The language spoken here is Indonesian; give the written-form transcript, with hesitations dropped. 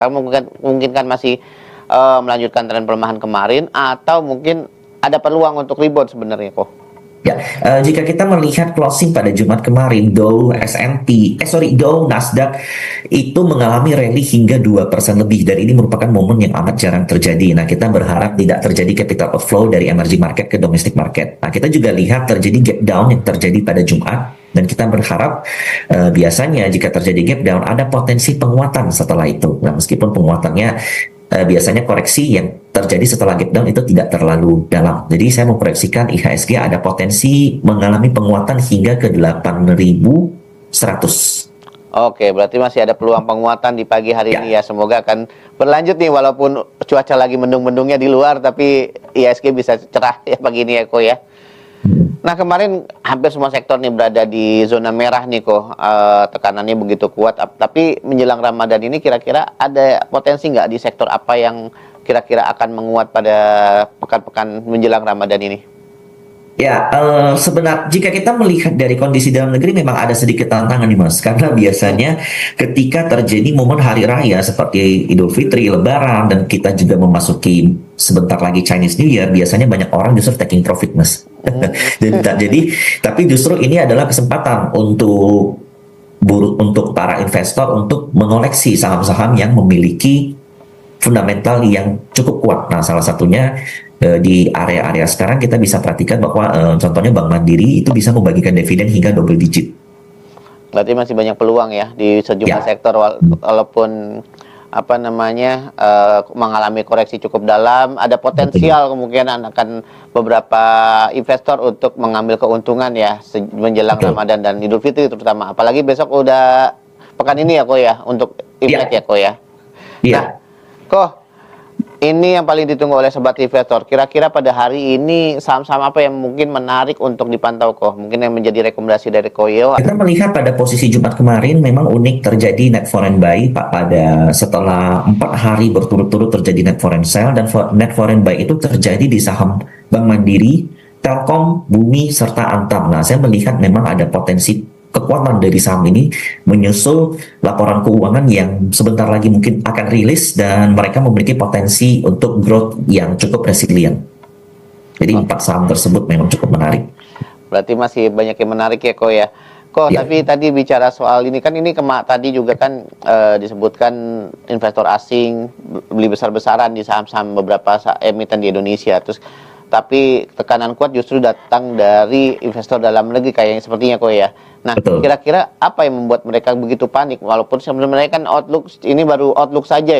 mungkin kan masih melanjutkan tren pelemahan kemarin atau mungkin ada peluang untuk rebound sebenarnya kok? Ya, jika kita melihat closing pada Jumat kemarin, Dow Nasdaq itu mengalami rally hingga 2% lebih, dan ini merupakan momen yang amat jarang terjadi. Nah, kita berharap tidak terjadi capital outflow dari emerging market ke domestic market. Nah, kita juga lihat terjadi gap down yang terjadi pada Jumat, dan kita berharap biasanya jika terjadi gap down ada potensi penguatan setelah itu. Nah, meskipun penguatannya biasanya koreksi yang terjadi setelah gap down itu tidak terlalu dalam. Jadi saya memproyeksikan IHSG ada potensi mengalami penguatan hingga ke 8.100. Oke, berarti masih ada peluang penguatan di pagi hari ini ya. Semoga akan berlanjut nih walaupun cuaca lagi mendung-mendungnya di luar, tapi IHSG bisa cerah ya pagi ini ya Ko ya. Nah, kemarin hampir semua sektor nih berada di zona merah nih kok, tekanannya begitu kuat. Tapi menjelang Ramadan ini kira-kira ada potensi nggak di sektor apa yang kira-kira akan menguat pada pekan-pekan menjelang Ramadan ini? Ya, sebenarnya jika kita melihat dari kondisi dalam negeri memang ada sedikit tantangan nih Mas, karena biasanya ketika terjadi momen hari raya seperti Idul Fitri, Lebaran, dan kita juga memasuki sebentar lagi Chinese New Year, biasanya banyak orang justru taking profit Mas. Jadi, tapi justru ini adalah kesempatan untuk para investor untuk mengoleksi saham-saham yang memiliki fundamental yang cukup kuat. Nah, salah satunya di area-area sekarang kita bisa perhatikan bahwa contohnya Bank Mandiri itu bisa membagikan dividen hingga double digit. Berarti masih banyak peluang ya di sejumlah sektor walaupun apa namanya mengalami koreksi cukup dalam, ada potensial kemungkinan akan beberapa investor untuk mengambil keuntungan ya menjelang Ramadan dan Idul Fitri terutama. Apalagi besok udah pekan ini ya Ko ya untuk Imlek ya Ko ya. Nah, Ko, ini yang paling ditunggu oleh sobat investor. Kira-kira pada hari ini saham-saham apa yang mungkin menarik untuk dipantau Ko? Mungkin yang menjadi rekomendasi dari Koyo. Kita melihat pada posisi Jumat kemarin memang unik terjadi net foreign buy Pak, pada setelah 4 hari berturut-turut terjadi net foreign sell, dan net foreign buy itu terjadi di saham Bank Mandiri, Telkom, Bumi, serta Antam. Nah, saya melihat memang ada potensi kekuatan dari saham ini menyusul laporan keuangan yang sebentar lagi mungkin akan rilis, dan mereka memiliki potensi untuk growth yang cukup resilient. Jadi 4 saham tersebut memang cukup menarik. Berarti masih banyak yang menarik ya Ko ya. Ko, tapi tadi bicara soal ini kan tadi juga kan disebutkan investor asing beli besar-besaran di saham-saham beberapa emiten di Indonesia. Tapi tekanan kuat justru datang dari investor dalam negeri kayak yang sepertinya Ko ya. Nah, kira-kira apa yang membuat mereka begitu panik walaupun sebenarnya kan outlook ini baru outlook saja